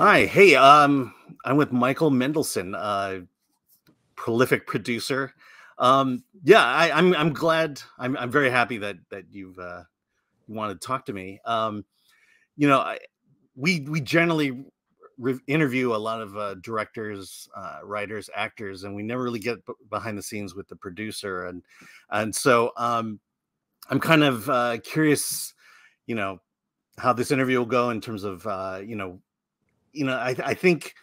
Hi, hey, I'm with Michael Mendelsohn, prolific producer. Yeah, I'm glad. I'm very happy that you've you want to talk to me. You know, I, we generally interview a lot of directors, writers, actors, and we never really get behind the scenes with the producer, and so I'm kind of curious, you know, how this interview will go in terms of I think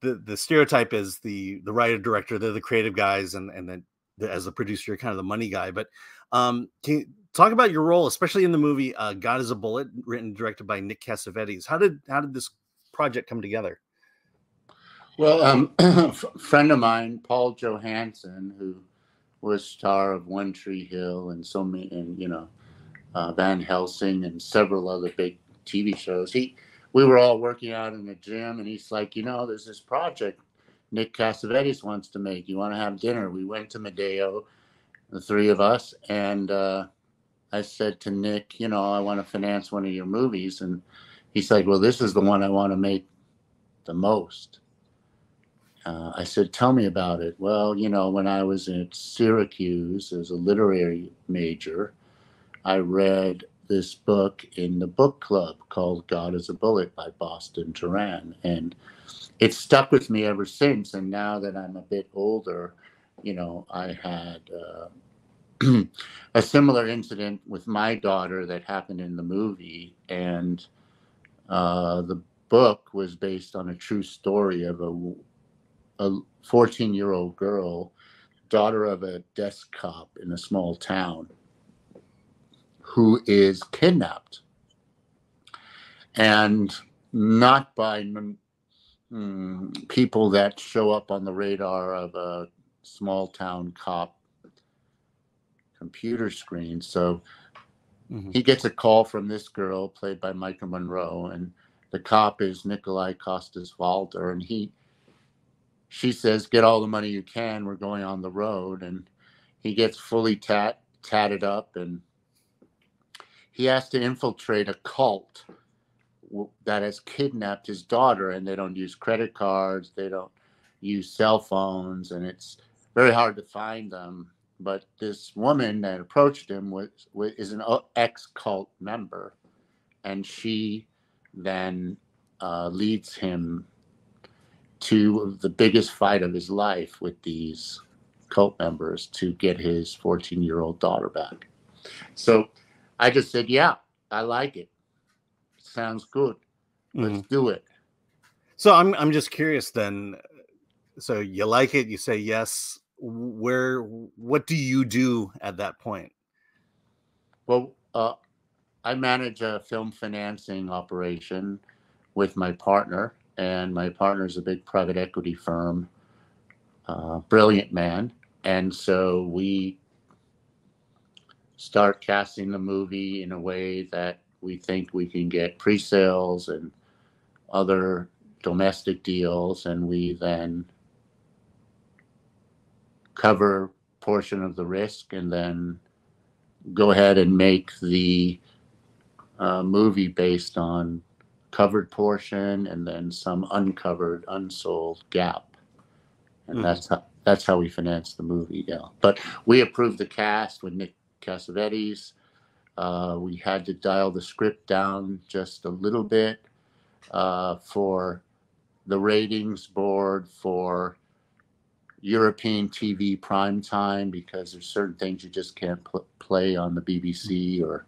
the stereotype is the writer director, they're the creative guys, and then as a producer you're kind of the money guy. But can you talk about your role, especially in the movie God is a Bullet, written and directed by Nick Cassavetes? How did this project come together? Well, a friend of mine, Paul Johansson, who was star of One Tree Hill and so many, and Van Helsing and several other big TV shows. We were all working out in the gym, and he's like, there's this project Nick Cassavetes wants to make. You want to have dinner? We went to Medeo, the three of us, and I said to Nick, I want to finance one of your movies, and he's like, well, this is the one I want to make the most. I said, tell me about it. Well, when I was at Syracuse as a literary major, I read this book in the book club called God is a Bullet by Boston Turan. And it stuck with me ever since. And now that I'm a bit older, I had a similar incident with my daughter that happened in the movie. And the book was based on a true story of a 14-year-old girl, daughter of a desk cop in a small town, who is kidnapped, and not by people that show up on the radar of a small town cop computer screen. So he gets a call from this girl played by Michael Monroe, and the cop is Nikolai Costas-Waldau, and she says, get all the money you can, we're going on the road. And he gets fully tatted up, and he has to infiltrate a cult that has kidnapped his daughter, and they don't use credit cards, they don't use cell phones, and it's very hard to find them. But this woman that approached him is an ex-cult member, and she then leads him to the biggest fight of his life with these cult members to get his 14-year-old daughter back. So I just said, yeah, I like it. Sounds good. Let's do it. So I'm just curious then. So you like it, you say yes. What do you do at that point? Well, I manage a film financing operation with my partner, and my partner is a big private equity firm, brilliant man. And so we start casting the movie in a way that we think we can get pre-sales and other domestic deals, and we then cover portion of the risk and then go ahead and make the movie based on covered portion and then some uncovered, unsold gap. And that's how we finance the movie. Yeah. But we approved the cast with Nick Cassavetes. We had to dial the script down just a little bit for the ratings board for European TV prime time, because there's certain things you just can't play on the BBC or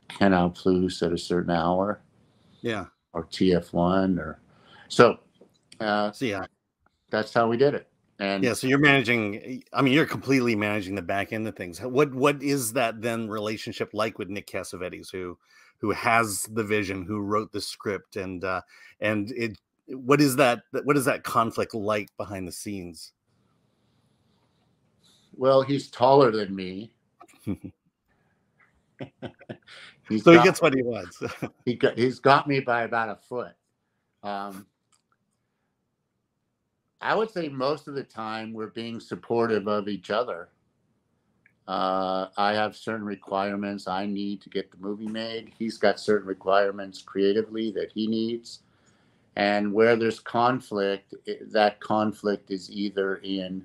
Canal Plus at a certain hour. Yeah. Or TF1 or so. Yeah, that's how we did it. And yeah, so you're managing. I mean, you're completely managing the back end of things. What is that then relationship like with Nick Cassavetes, who has the vision, who wrote the script, and it what is that conflict like behind the scenes? Well, he's taller than me. So he gets what he wants. He's got me by about a foot. I would say most of the time we're being supportive of each other. I have certain requirements I need to get the movie made. He's got certain requirements creatively that he needs. And where there's conflict, that conflict is either in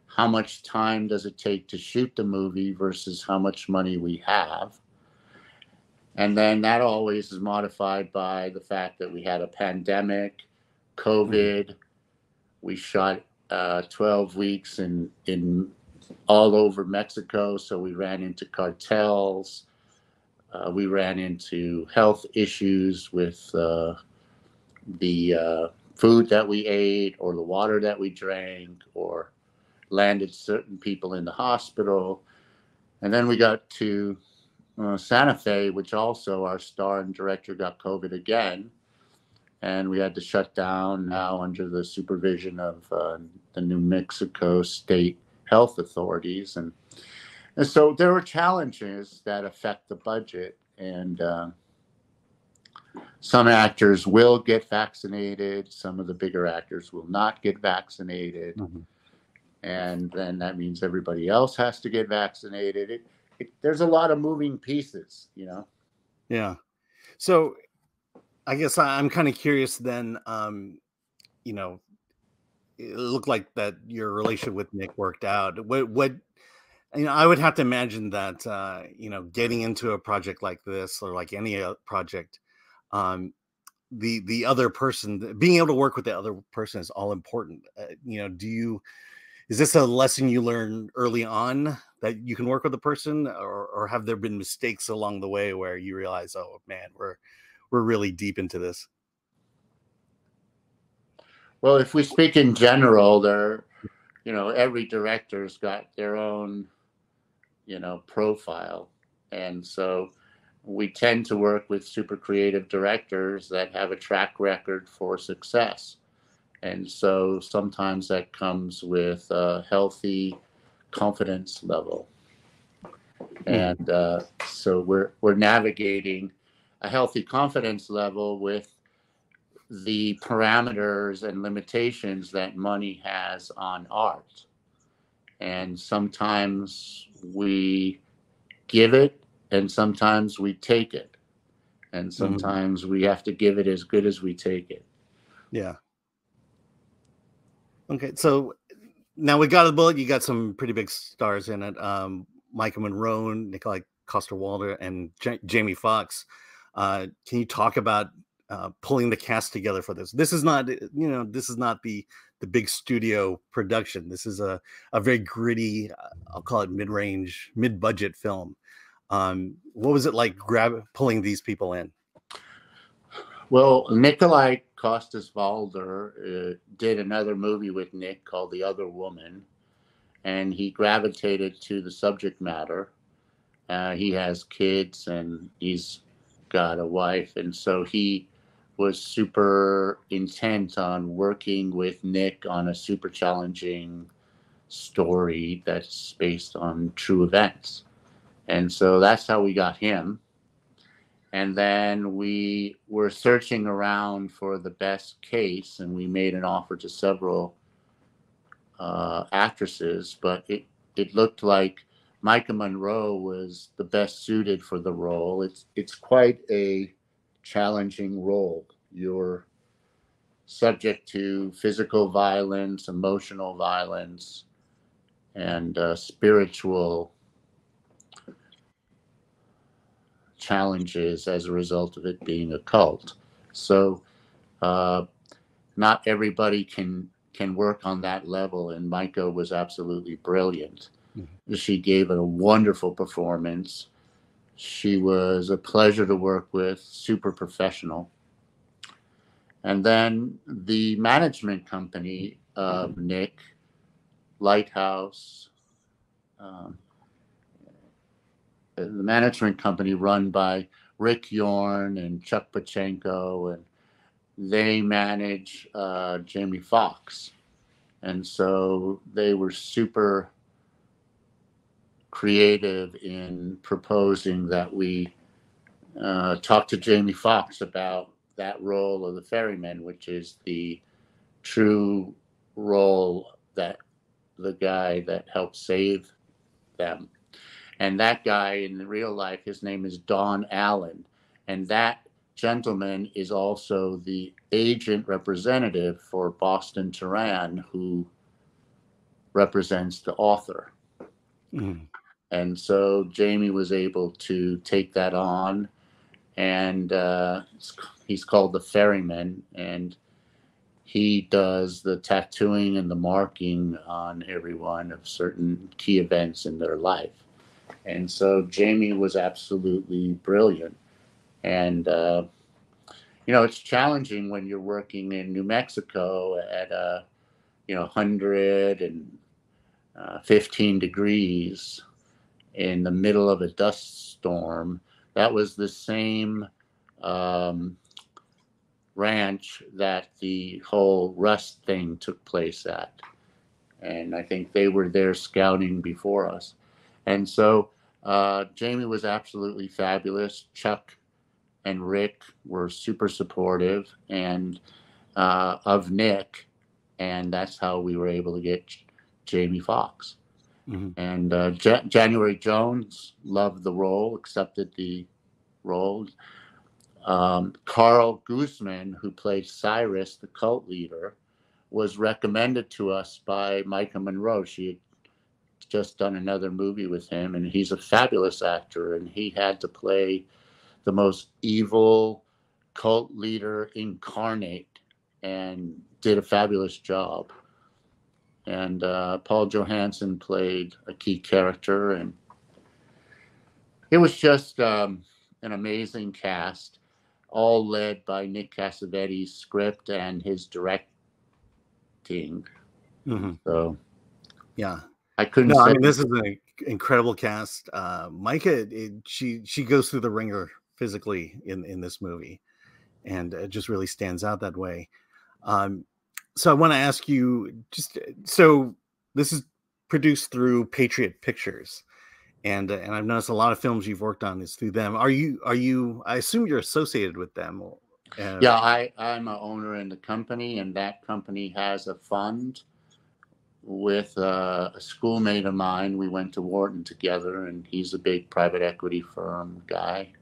how much time does it take to shoot the movie versus how much money we have. And then that always is modified by the fact that we had a pandemic, COVID. We shot 12 weeks in all over Mexico, so we ran into cartels. We ran into health issues with the food that we ate or the water that we drank, or landed certain people in the hospital. And then we got to Santa Fe, which also our star and director got COVID again. And we had to shut down now under the supervision of the New Mexico state health authorities. And so there were challenges that affect the budget. And some actors will get vaccinated. Some of the bigger actors will not get vaccinated. Mm-hmm. And then that means everybody else has to get vaccinated. There's a lot of moving pieces, you know? Yeah. So I guess I'm kind of curious then, you know, it looked like that your relationship with Nick worked out. What, you know, I would have to imagine that, you know, getting into a project like this or like any project, the other person, being able to work with the other person is all important. You know, is this a lesson you learn early on that you can work with a person, or have there been mistakes along the way where you realize, oh man, we're really deep into this? Well, if we speak in general, you know, every director's got their own, you know, profile. And so we tend to work with super creative directors that have a track record for success. And so sometimes that comes with a healthy confidence level. And so we're navigating a healthy confidence level with the parameters and limitations that money has on art. And sometimes we give it, and sometimes we take it. And sometimes we have to give it as good as we take it. Yeah. Okay, so now we got a bullet. You got some pretty big stars in it. Michael Mendelsohn, Nikolai Coster-Waldau, and Jamie Foxx. Can you talk about pulling the cast together for this? This is not, you know, this is not the big studio production. This is a very gritty, I'll call it mid-budget film. What was it like pulling these people in? Well, Nikolai Coster-Waldau did another movie with Nick called The Other Woman, and he gravitated to the subject matter. He has kids and he's got a wife, and so he was super intent on working with Nick on a super challenging story that's based on true events. And so that's how we got him. And then we were searching around for the best case, and we made an offer to several actresses, but it looked like Michael Mendelsohn was the best suited for the role. It's quite a challenging role. You're subject to physical violence, emotional violence, and spiritual challenges as a result of it being a cult. So not everybody can work on that level, and Micah was absolutely brilliant. Mm-hmm. She gave it a wonderful performance. She was a pleasure to work with, super professional. And then the management company of Nick, Lighthouse, the management company run by Rick Yorn and Chuck Pachenko, and they manage Jamie Foxx. And so they were super creative in proposing that we talk to Jamie Foxx about that role of the ferryman, which is the true role that the guy that helped save them. And that guy in real life, his name is Don Allen. And that gentleman is also the agent representative for Boston Turan, who represents the author. Mm. And so Jamie was able to take that on, and he's called the Ferryman, and he does the tattooing and the marking on everyone of certain key events in their life. And so Jamie was absolutely brilliant. And, it's challenging when you're working in New Mexico at 115 degrees in the middle of a dust storm. That was the same ranch that the whole Rust thing took place at. And I think they were there scouting before us. And so Jamie was absolutely fabulous. Chuck and Rick were super supportive and of Nick. And that's how we were able to get Jamie Foxx. Mm-hmm. And January Jones loved the role, accepted the role. Carl Guzman, who played Cyrus, the cult leader, was recommended to us by Micah Monroe. She had just done another movie with him, and he's a fabulous actor, and he had to play the most evil cult leader incarnate and did a fabulous job. And Paul Johansson played a key character, and it was just an amazing cast, all led by Nick Cassavetes' script and his directing. Mm-hmm. So, yeah, I couldn't no, say. I mean, this is an incredible cast. Micah, she goes through the ringer physically in this movie, and it just really stands out that way. So I want to ask you, so this is produced through Patriot Pictures, and I've noticed a lot of films you've worked on is through them. Are you? I assume you're associated with them. Yeah, I'm an owner in the company, and that company has a fund with a schoolmate of mine. We went to Wharton together, and he's a big private equity firm guy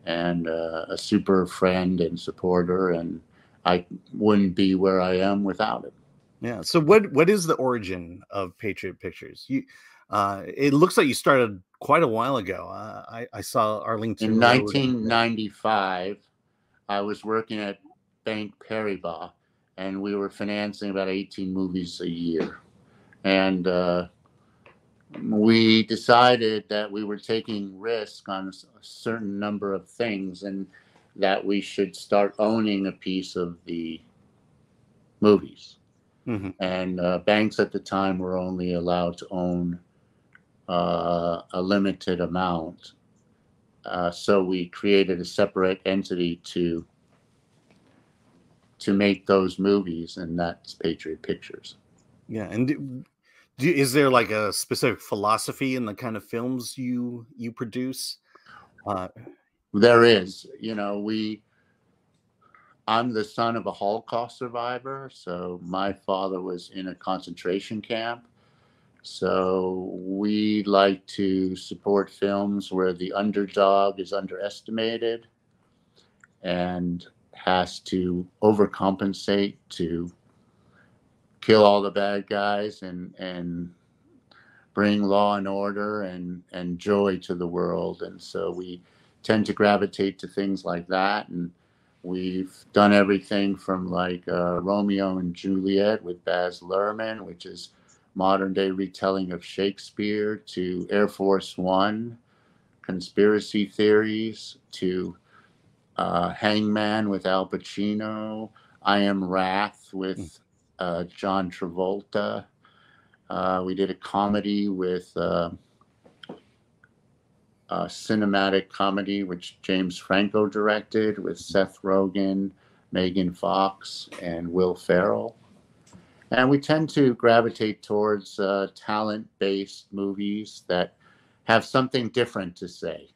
and a super friend and supporter, and I wouldn't be where I am without it. Yeah. So what is the origin of Patriot Pictures? It looks like you started quite a while ago. I saw Arlington In Road. 1995, I was working at Bank Paribas, and we were financing about 18 movies a year. And we decided that we were taking risk on a certain number of things, and that we should start owning a piece of the movies. Mm-hmm. And banks at the time were only allowed to own a limited amount. So we created a separate entity to make those movies, and that's Patriot Pictures. Yeah. And is there like a specific philosophy in the kind of films you produce? There is, I'm the son of a Holocaust survivor, so my father was in a concentration camp. So we like to support films where the underdog is underestimated and has to overcompensate to kill all the bad guys and bring law and order and joy to the world. And so we tend to gravitate to things like that. And we've done everything from like Romeo and Juliet with Baz Luhrmann, which is modern day retelling of Shakespeare, to Air Force One, conspiracy theories, to Hangman with Al Pacino, I Am Wrath with John Travolta. We did a comedy with cinematic comedy, which James Franco directed, with Seth Rogen, Megan Fox, and Will Ferrell. And we tend to gravitate towards talent-based movies that have something different to say.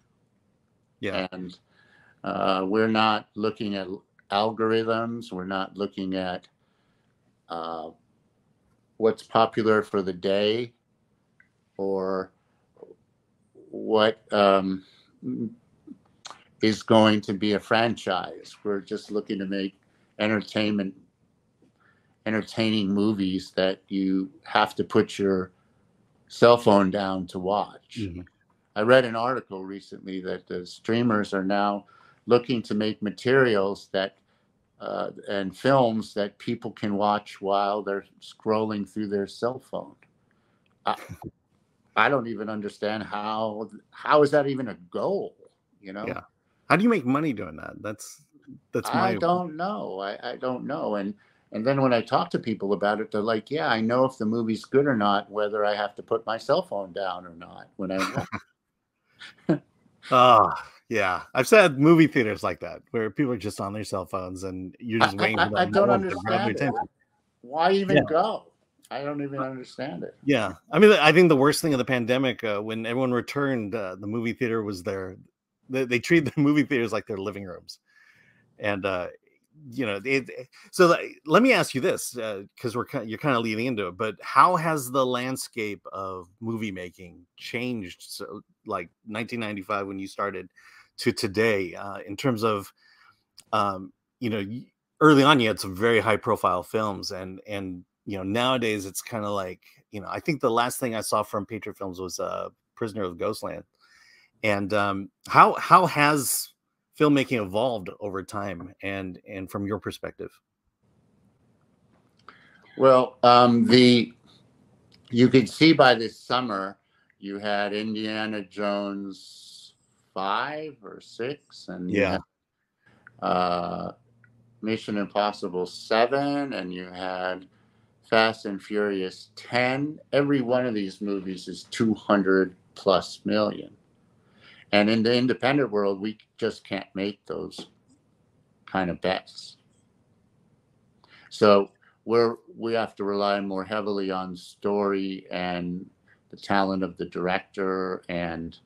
Yeah. And we're not looking at algorithms. We're not looking at what's popular for the day or what is going to be a franchise. We're just looking to make entertaining movies that you have to put your cell phone down to watch. Mm-hmm. I read an article recently that the streamers are now looking to make materials that and films that people can watch while they're scrolling through their cell phone. I don't even understand how is that even a goal, you know? Yeah. How do you make money doing that? That's my. I don't know. I don't know. And then when I talk to people about it, they're like, yeah, I know if the movie's good or not, whether I have to put my cell phone down or not when I watch. Yeah. I've said movie theaters like that, where people are just on their cell phones and you're just waiting for I that don't moment to grab their understand it. attention. Why even go? I don't even understand it. Yeah. I mean, I think the worst thing of the pandemic, when everyone returned, the movie theater was there. They treated the movie theaters like their living rooms. And, so let me ask you this, because you're kind of leading into it, but how has the landscape of movie making changed? So like 1995, when you started, to today, in terms of, early on you had some very high profile films, and nowadays it's kind of like, I think the last thing I saw from Patriot Films was Prisoner of Ghostland. And how has filmmaking evolved over time, and from your perspective? Well, you could see by this summer you had Indiana Jones 5 or 6, and you had Mission Impossible 7, and you had Fast and Furious 10. Every one of these movies is 200+ million. And in the independent world, we just can't make those kind of bets. So we have to rely more heavily on story and the talent of the director and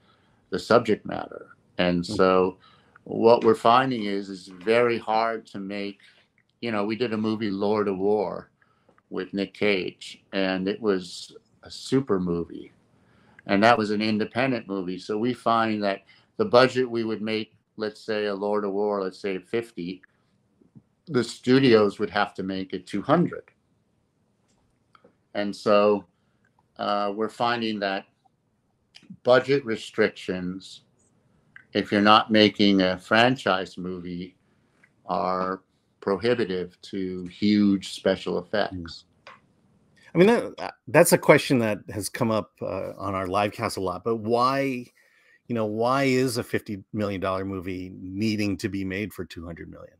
the subject matter. And so what we're finding is very hard to make. We did a movie, Lord of War, with Nick Cage, and it was a super movie. And that was an independent movie. So we find that the budget we would make, let's say a Lord of War, let's say 50, the studios would have to make it 200. And so we're finding that budget restrictions, if you're not making a franchise movie, are prohibitive to huge special effects. I mean, that's a question that has come up on our live cast a lot, but why is a $50 million movie needing to be made for 200 million?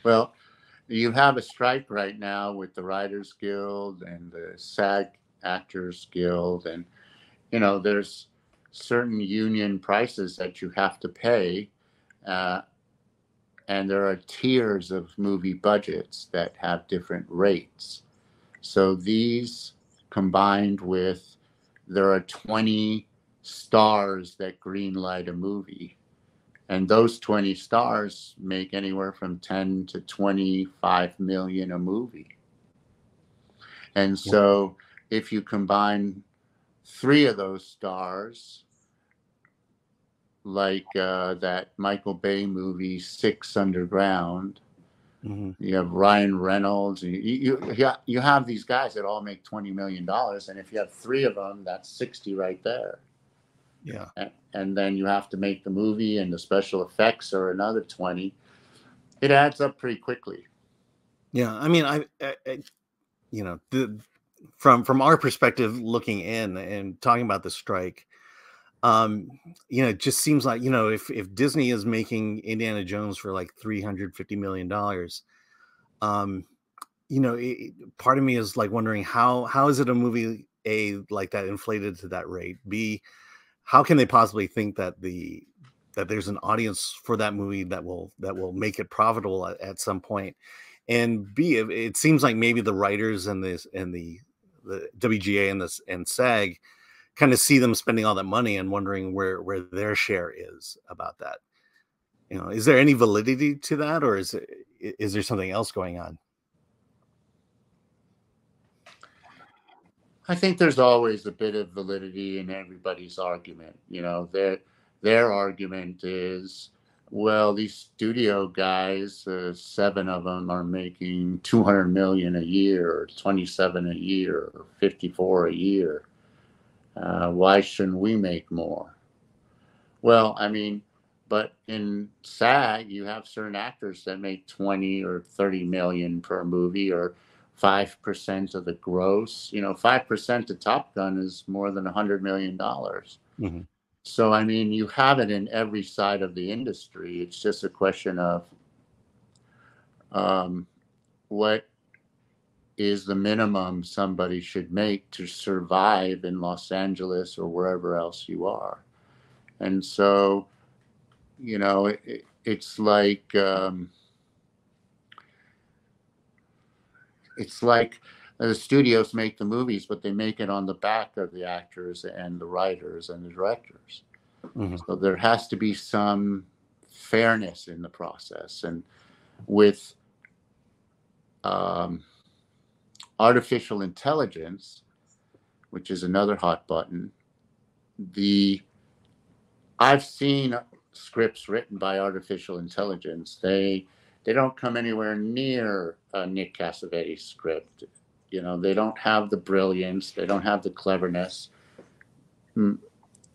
Well, you have a strike right now with the Writers Guild and the SAG Actors Guild, and there's certain union prices that you have to pay, and there are tiers of movie budgets that have different rates. So these, combined with, there are 20 stars that greenlight a movie, and those 20 stars make anywhere from 10 to 25 million a movie. And so if you combine 3 of those stars, like that Michael Bay movie, 6 Underground, you have Ryan Reynolds, and you have these guys that all make $20 million, and if you have 3 of them, that's 60 right there. Yeah. And then you have to make the movie, and the special effects are another 20. It adds up pretty quickly. Yeah, I mean, from our perspective, looking in and talking about the strike, it just seems like, if Disney is making Indiana Jones for like $350 million, part of me is like wondering how is it a movie, A, like that, inflated to that rate? B, how can they possibly think that there's an audience for that movie that will make it profitable at some point? And B, it seems like maybe the writers and the WGA and SAG kind of see them spending all that money and wondering where their share is about that. Is there any validity to that, or is there something else going on? I think there's always a bit of validity in everybody's argument. You know, their argument is, well, these studio guys, 7 of them are making 200 million a year, or 27 a year, or 54 a year. Why shouldn't we make more? Well, I mean, but in SAG, you have certain actors that make 20 or 30 million per movie, or 5% of the gross. You know, 5% of Top Gun is more than $100 million. Mm-hmm. So, I mean, you have it in every side of the industry. It's just a question of what is the minimum somebody should make to survive in Los Angeles or wherever else you are. And so, you know, it's like the studios make the movies, but they make it on the back of the actors and the writers and the directors. Mm-hmm. So there has to be some fairness in the process. And with artificial intelligence, which is another hot button, I've seen scripts written by artificial intelligence. They don't come anywhere near a Nick Cassavetes script. You know, they don't have the brilliance, they don't have the cleverness,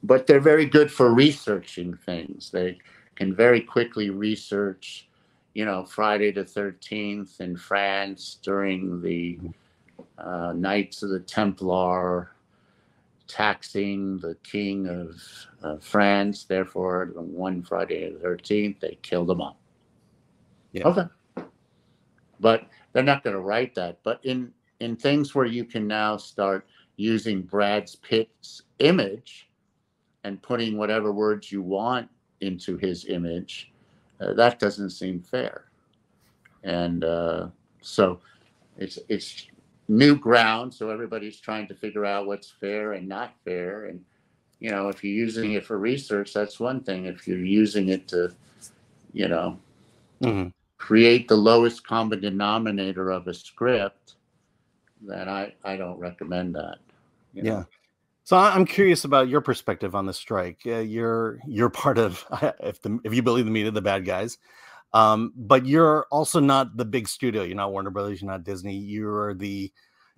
but they're very good for researching things. They can very quickly research, you know, Friday the 13th in France during the Knights of the Templar taxing the king of France. Therefore, on one Friday the 13th, they killed them all. Yeah. Okay. But they're not going to write that. But in things where you can now start using Brad Pitt's image and putting whatever words you want into his image, that doesn't seem fair. And so it's new ground. So everybody's trying to figure out what's fair and not fair. And, you know, if you're using it for research, that's one thing. If you're using it to, you know, create the lowest common denominator of a script, then I don't recommend that. You know? So I'm curious about your perspective on the strike. You're part of, if you believe the media, the bad guys, but you're also not the big studio. You're not Warner Brothers. You're not Disney. You're the,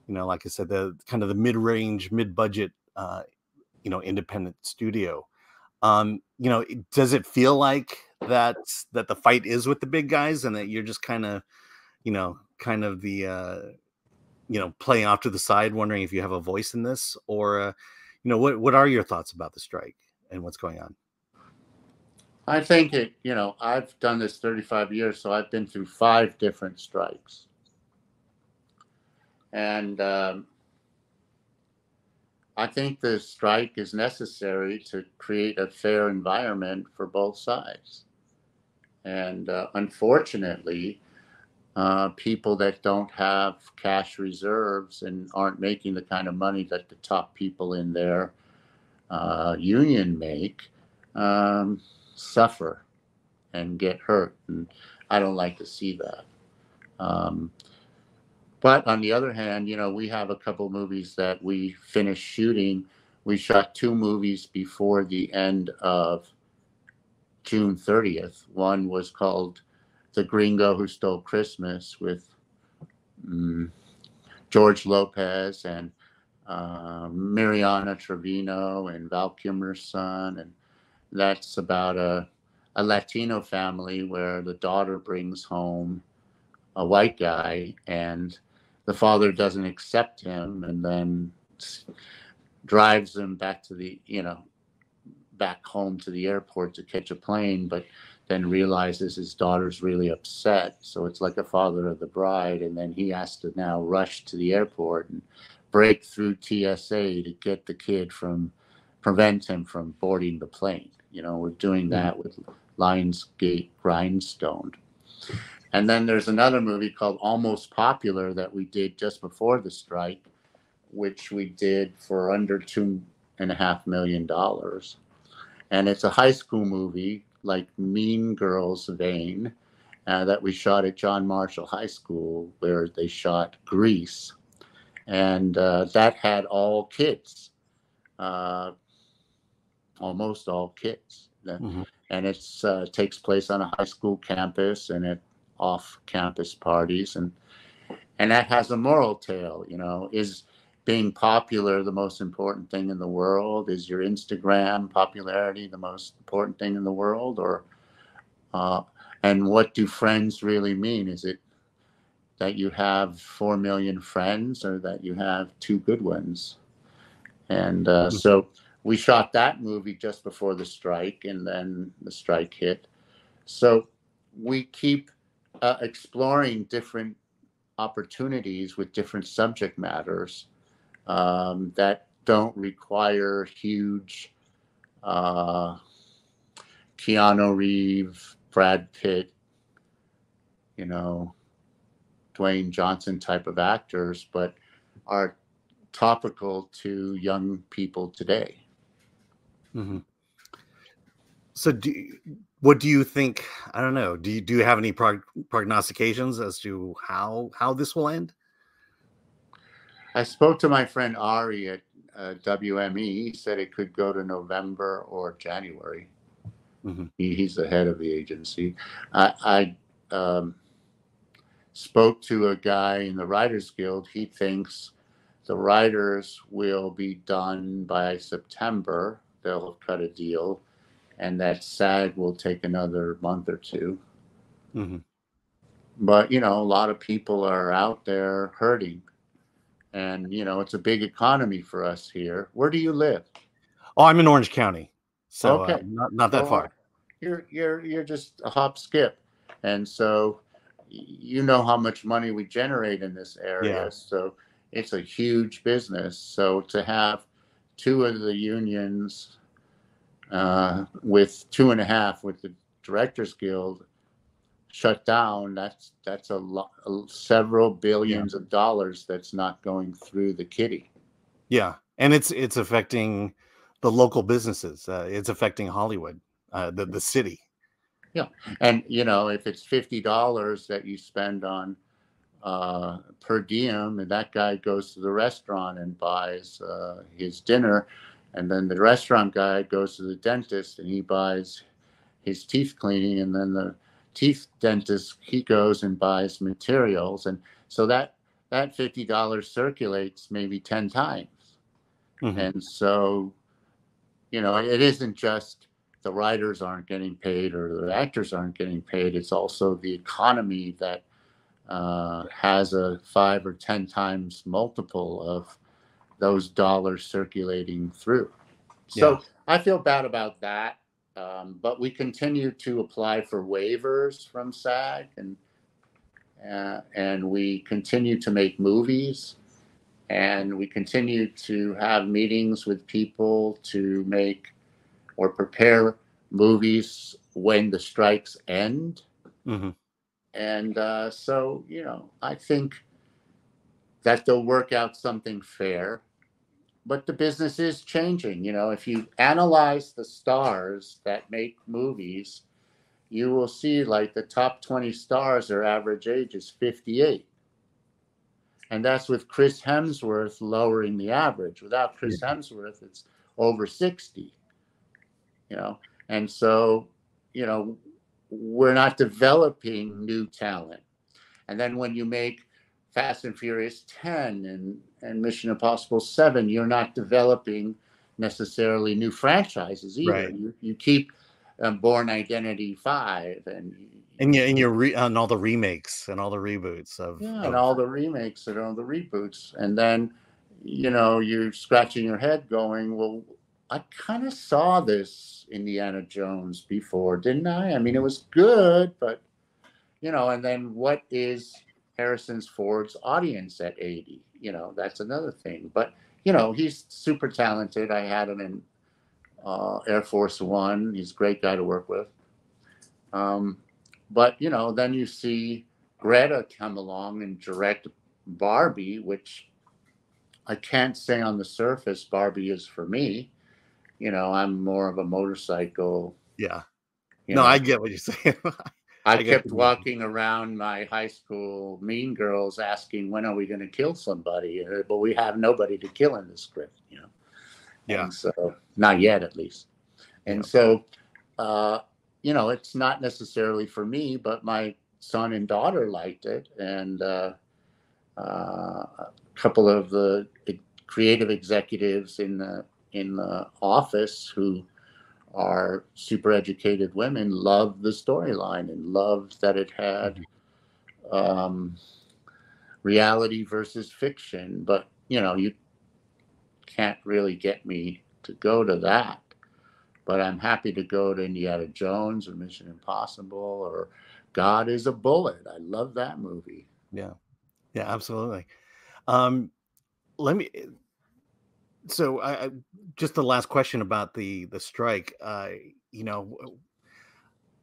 you know, like I said, the kind of the mid-range, mid-budget, you know, independent studio. You know, does it feel like that the fight is with the big guys, and that you're just kind of the you know, playing off to the side, wondering if you have a voice in this, or you know, what are your thoughts about the strike and what's going on? I think you know, I've done this 35 years, so I've been through 5 different strikes. And I think the strike is necessary to create a fair environment for both sides. And unfortunately, people that don't have cash reserves and aren't making the kind of money that the top people in their union make suffer and get hurt. And I don't like to see that. But on the other hand, you know, we have a couple movies that we finished shooting. We shot 2 movies before the end of June 30th. One was called The Gringo Who Stole Christmas with George Lopez and Mariana Trevino and Val Kilmer's son. And that's about a Latino family where the daughter brings home a white guy and the father doesn't accept him, and then drives him back to the, you know, back home to the airport to catch a plane, but then realizes his daughter's really upset. So it's like a father of the bride. And then he has to now rush to the airport and break through TSA to get the kid prevent him from boarding the plane. You know, we're doing that with Lionsgate Grindstone. And then there's another movie called Almost Popular that we did just before the strike, which we did for under $2.5 million. And it's a high school movie, like Mean Girls vein, that we shot at John Marshall High School, where they shot Grease. and that had all kids, almost all kids. Mm-hmm. And it takes place on a high school campus and at off-campus parties, and that has a moral tale. Is being popular the most important thing in the world? Is your Instagram popularity the most important thing in the world? Or and what do friends really mean? Is it that you have 4 million friends, or that you have two good ones? And so we shot that movie just before the strike, and then the strike hit. So we keep exploring different opportunities with different subject matters that don't require huge Keanu Reeves, Brad Pitt, Dwayne Johnson type of actors, but are topical to young people today. Mm-hmm. So what do you think? I don't know. Do you have any prognostications as to how this will end? I spoke to my friend Ari at WME. He said it could go to November or January. Mm-hmm. He's the head of the agency. I spoke to a guy in the Writers Guild. He thinks the writers will be done by September. They'll cut a deal, and that SAG will take another month or two. Mm-hmm. But, a lot of people are out there hurting. And, it's a big economy for us here. Where do you live? Oh, I'm in Orange County, so Okay. not that far. You're just a hop skip. And so you know how much money we generate in this area. Yeah. So it's a huge business. So to have two of the unions with 2.5 with the Directors Guild shut down, that's a lot, several billions of dollars that's not going through the kitty. Yeah, and it's affecting the local businesses. It's affecting Hollywood, the city. Yeah, and if it's $50 that you spend on per diem, and that guy goes to the restaurant and buys his dinner, and then the restaurant guy goes to the dentist and he buys his teeth cleaning, and then the teeth dentist, he goes and buys materials, and so that $50 circulates maybe 10 times. Mm-hmm. And so it isn't just the writers aren't getting paid or the actors aren't getting paid. It's also the economy that has a 5 or 10 times multiple of those dollars circulating through. So I feel bad about that. But we continue to apply for waivers from SAG, and we continue to make movies, and we continue to have meetings with people to make or prepare movies when the strikes end. Mm-hmm. And so, I think that they'll work out something fair. But the business is changing. If you analyze the stars that make movies, you will see like the top 20 stars, their average age is 58. And that's with Chris Hemsworth lowering the average. Without Chris Hemsworth, it's over 60. And so, we're not developing new talent. And then when you make Fast and Furious 10 and Mission Impossible 7, you're not developing necessarily new franchises either. Right. You keep Born Identity 5 and all the remakes and all the reboots and all the remakes and all the reboots. And then, you're scratching your head going, well, I kind of saw this Indiana Jones before, didn't I? I mean, it was good, but, and then what is Harrison Ford's audience at 80? That's another thing. But, he's super talented. I had him in Air Force One. He's a great guy to work with. But, then you see Greta come along and direct Barbie, which I can't say on the surface Barbie is for me. I'm more of a motorcycle. Yeah. No, I get what you're saying. I I get kept what you mean. walking around my high school mean girls asking, when are we going to kill somebody? But we have nobody to kill in the script, you know. Yeah, And so, not yet, at least. yeah, And so, you know, it's not necessarily for me, but my son and daughter liked it. And a couple of the creative executives in the office who are super educated women loved the storyline and loved that it had mhm. um, reality versus fiction. But, you know, you can't really get me to go to that. But I'm happy to go to Indiana Jones or Mission Impossible or God is a Bullet. I love that movie. Yeah, yeah, absolutely. Um, let me. So, just the last question about the strike. You know,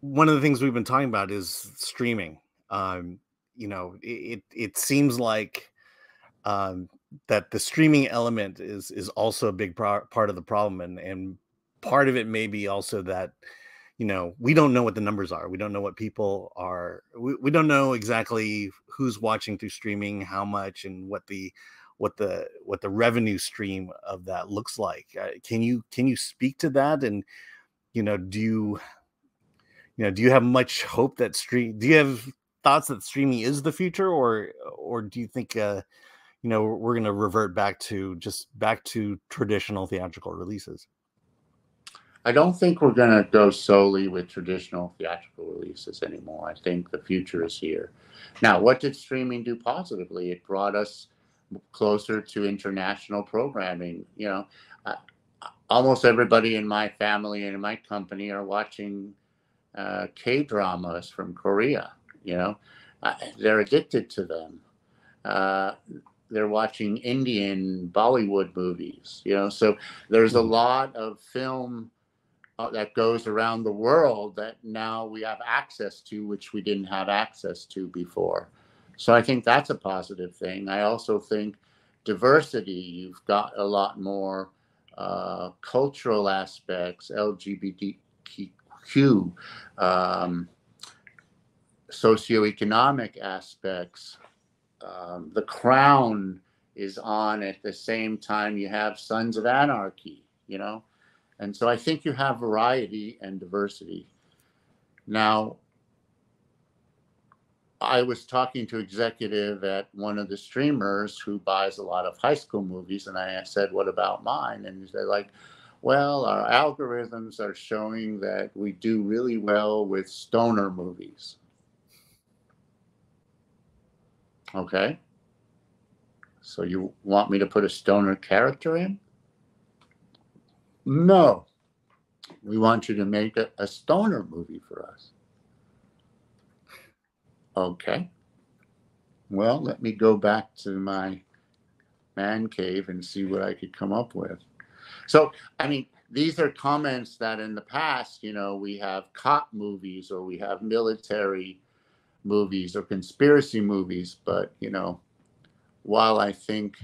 one of the things we've been talking about is streaming. You know, it seems like um, that the streaming element is also a big part of the problem, and part of it may be also that, you know, we don't know what the numbers are. We don't know what people are. We don't know exactly who's watching through streaming, how much, and what the revenue stream of that looks like. Can you speak to that? And you know, do you have much hope that stream? Do you have thoughts that streaming is the future, or do you think you know, we're going to revert back to traditional theatrical releases? I don't think we're going to go solely with traditional theatrical releases anymore. I think the future Yeah. is here. Now, what did streaming do positively? It brought us closer to international programming. You know, uh, almost everybody in my family and in my company are watching K dramas from Korea. You know, they're addicted to them. Uh, they're watching Indian Bollywood movies. You know, so there's a Mhm. lot of film that goes around the world that now we have access to, which we didn't have access to before. So I think that's a positive thing. I also think diversity, you've got a lot more cultural aspects, LGBTQ, um, socioeconomic aspects. The Crown is on at the same time you have Sons of Anarchy, you know? And so I think you have variety and diversity. Now, I was talking to an executive at one of the streamers who buys a lot of high school movies, and I said, "What about mine?" And they're like, "Well, our algorithms are showing that we do really well with stoner movies." Okay, so you want me to put a stoner character in? No, we want you to make a stoner movie for us. Okay, well, let me go back to my man cave and see what I could come up with. So, I mean, these are comments that in the past, you know, we have cop movies or we have military movies or conspiracy movies. But, you know, while I think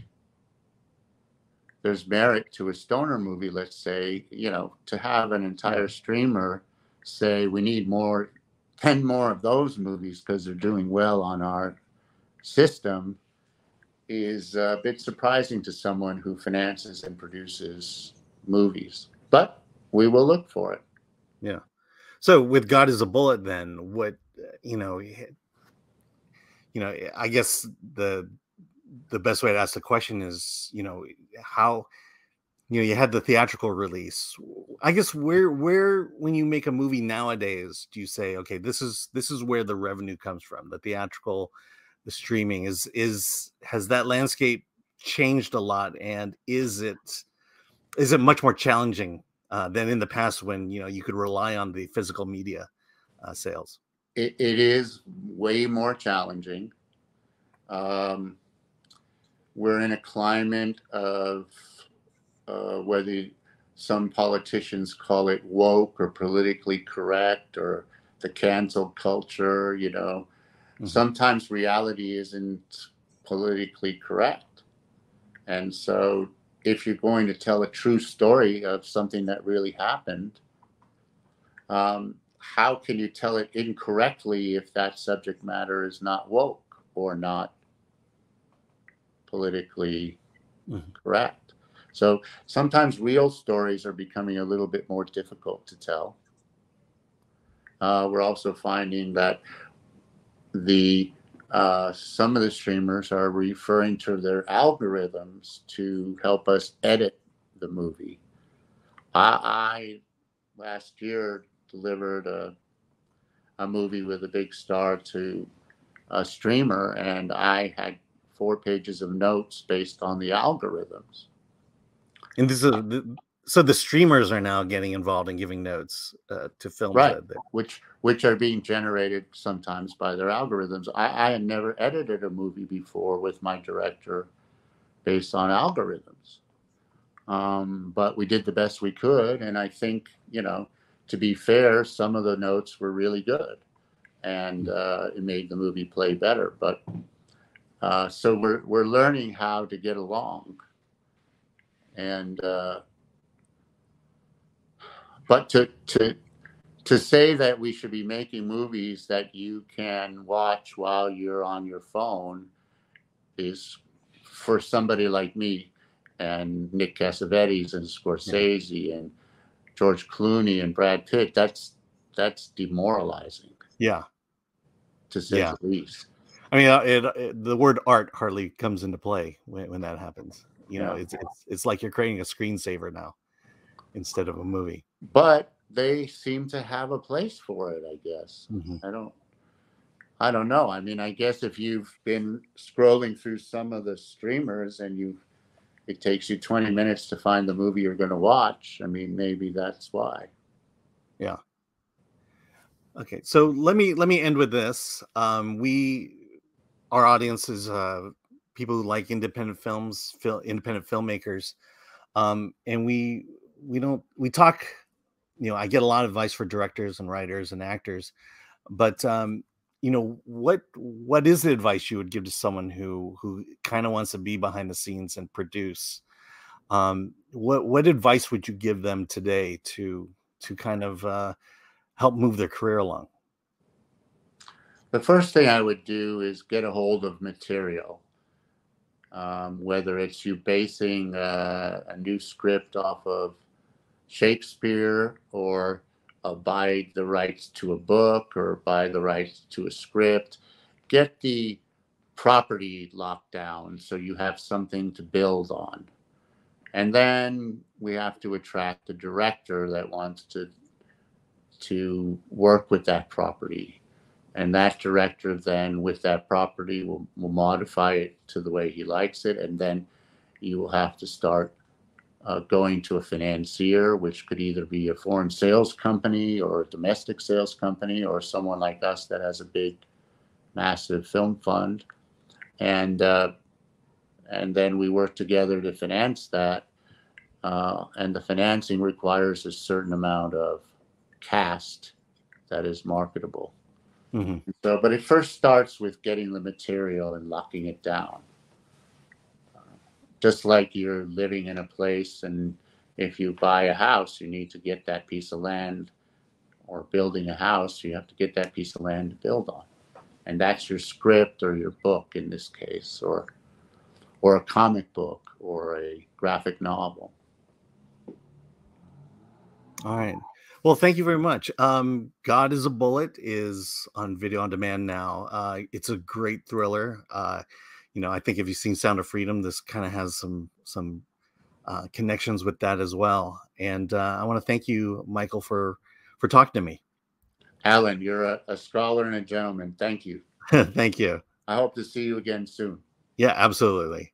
there's merit to a stoner movie, let's say, you know, to have an Yeah. entire streamer say we need more, 10 more of those movies because they're doing well on our system is a bit surprising to someone who finances and produces movies. But we will look for it. Yeah. So with God is a Bullet, then you know, I guess the best way to ask the question is, you know, how, you know, you had the theatrical release. I guess where when you make a movie nowadays, do you say, okay, this is where the revenue comes from, the theatrical, the streaming is has that landscape changed a lot, and is it much more challenging than in the past when, you know, you could rely on the physical media sales? It is way more challenging. Um, we're in a climate of whether some politicians call it woke or politically correct or the cancel culture, you know, Mhm. sometimes reality isn't politically correct. And so if you're going to tell a true story of something that really happened, um, how can you tell it incorrectly if that subject matter is not woke or not politically correct? So sometimes real stories are becoming a little bit more difficult to tell. We're also finding that some of the streamers are referring to their algorithms to help us edit the movie. I last year delivered a movie with a big star to a streamer, and I had 4 pages of notes based on the algorithms. And this is so the streamers are now getting involved in giving notes to films, right? Which are being generated sometimes by their algorithms. I had never edited a movie before with my director based on algorithms, but we did the best we could, and I think, to be fair, some of the notes were really good, and it made the movie play better. But so we're learning how to get along, and but to say that we should be making movies that you can watch while you're on your phone is, for somebody like me and Nick Cassavetes and Scorsese and George Clooney and Brad Pitt, that's demoralizing. Yeah. To say the least. I mean, the word art hardly comes into play when that happens. It's like you're creating a screensaver now instead of a movie. But they seem to have a place for it, I guess. I don't know. I mean, I guess if you've been scrolling through some of the streamers and it takes you 20 minutes to find the movie you're going to watch, I mean, maybe that's why. Yeah. Okay, so let me end with this. Our audience is people who like independent films, independent filmmakers, and we talk. I get a lot of advice for directors and writers and actors, but what is the advice you would give to someone who kind of wants to be behind the scenes and produce? What advice would you give them today to kind of help move their career along? The first thing I would do is get a hold of material, whether it's you basing a new script off of Shakespeare, or buy the rights to a book, or buy the rights to a script. Get the property locked down so you have something to build on. And then we have to attract a director that wants to work with that property. And that director then, with that property, will modify it to the way he likes it. And then you will have to start going to a financier, which could either be a foreign sales company or a domestic sales company, or someone like us that has a big, massive film fund. And then we work together to finance that. And the financing requires a certain amount of cast that is marketable. So, but it first starts with getting the material and locking it down. Just like you're living in a place, and if you buy a house, you need to get that piece of land, or building a house, you have to get that piece of land to build on. And that's your script, or your book in this case, or a comic book, or a graphic novel. All right. Well, thank you very much. God is a Bullet is on video on demand now. It's a great thriller. I think if you've seen Sound of Freedom, this kind of has some connections with that as well. And I want to thank you, Michael, for talking to me. Alan, you're a scholar and a gentleman. Thank you. Thank you. I hope to see you again soon. Yeah, absolutely.